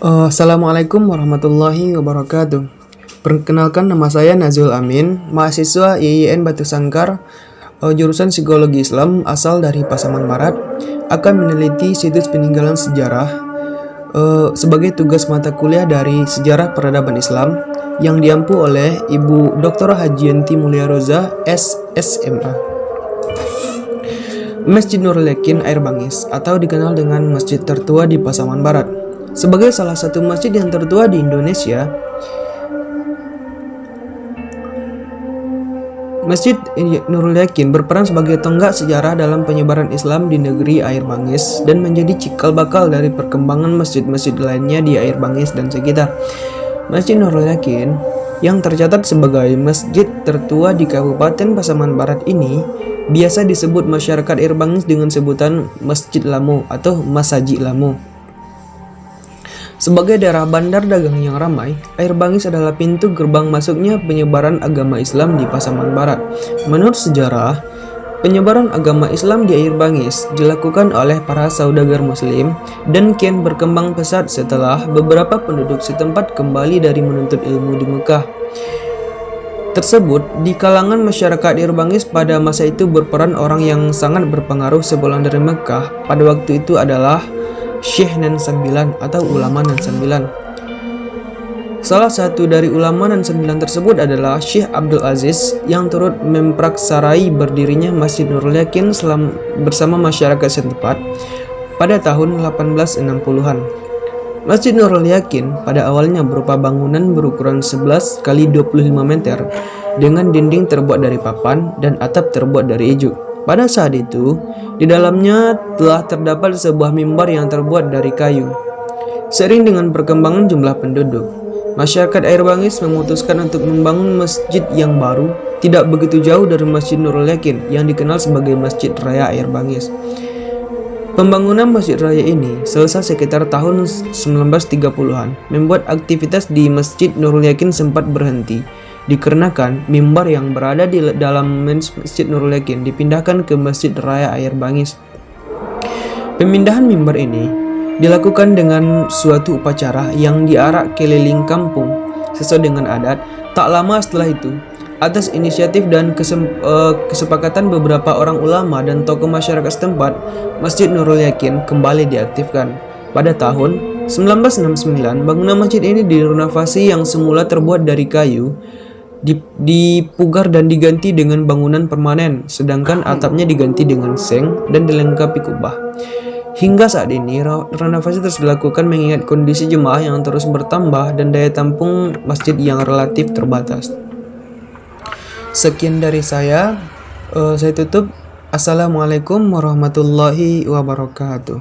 Assalamualaikum warahmatullahi wabarakatuh. Perkenalkan, nama saya Nazul Amin, mahasiswa IAIN Batu Sangkar, jurusan Psikologi Islam, asal dari Pasaman Barat, akan meneliti situs peninggalan sejarah sebagai tugas mata kuliah dari Sejarah Peradaban Islam yang diampu oleh Ibu Dr. Hajianti Mulia Roza, SSMA. Masjid Nurul Yakin Air Bangis, atau dikenal dengan masjid tertua di Pasaman Barat. Sebagai salah satu masjid yang tertua di Indonesia, Masjid Nurul Yakin berperan sebagai tonggak sejarah dalam penyebaran Islam di negeri Air Bangis dan menjadi cikal bakal dari perkembangan masjid-masjid lainnya di Air Bangis dan sekitar. Masjid Nurul Yakin yang tercatat sebagai masjid tertua di Kabupaten Pasaman Barat ini biasa disebut masyarakat Air Bangis dengan sebutan Masjid Lamo atau Masaji Lamo. Sebagai daerah bandar dagang yang ramai, Air Bangis adalah pintu gerbang masuknya penyebaran agama Islam di Pasaman Barat. Menurut sejarah, penyebaran agama Islam di Air Bangis dilakukan oleh para saudagar Muslim dan kian berkembang pesat setelah beberapa penduduk setempat kembali dari menuntut ilmu di Mekah. Tersebut, di kalangan masyarakat Air Bangis pada masa itu berperan orang yang sangat berpengaruh sepulang dari Mekah. Pada waktu itu adalah Syekh Nan Sembilan atau ulama Nan Sembilan. Salah satu dari ulama Nan Sembilan tersebut adalah Syekh Abdul Aziz yang turut mempraksarai berdirinya Masjid Nurul Yakin bersama masyarakat setempat pada tahun 1860-an. Masjid Nurul Yakin pada awalnya berupa bangunan berukuran 11 x 25 meter dengan dinding terbuat dari papan dan atap terbuat dari ijuk. Pada saat itu, di dalamnya telah terdapat sebuah mimbar yang terbuat dari kayu. Seiring dengan perkembangan jumlah penduduk, masyarakat Air Bangis memutuskan untuk membangun masjid yang baru, tidak begitu jauh dari Masjid Nurul Yakin yang dikenal sebagai Masjid Raya Air Bangis. Pembangunan Masjid Raya ini selesai sekitar tahun 1930-an, membuat aktivitas di Masjid Nurul Yakin sempat berhenti. Dikarenakan mimbar yang berada di dalam Masjid Nurul Yakin dipindahkan ke Masjid Raya Air Bangis. Pemindahan mimbar ini dilakukan dengan suatu upacara yang diarak keliling kampung sesuai dengan adat. Tak lama setelah itu, atas inisiatif dan kesepakatan beberapa orang ulama dan tokoh masyarakat setempat, Masjid Nurul Yakin kembali diaktifkan. Pada tahun 1969, bangunan masjid ini direnovasi yang semula terbuat dari kayu, dipugar dan diganti dengan bangunan permanen, sedangkan atapnya diganti dengan seng dan dilengkapi kubah. Hingga saat ini, renovasi terus dilakukan mengingat kondisi jemaah yang terus bertambah dan daya tampung masjid yang relatif terbatas. Sekian dari saya tutup. Assalamualaikum warahmatullahi wabarakatuh.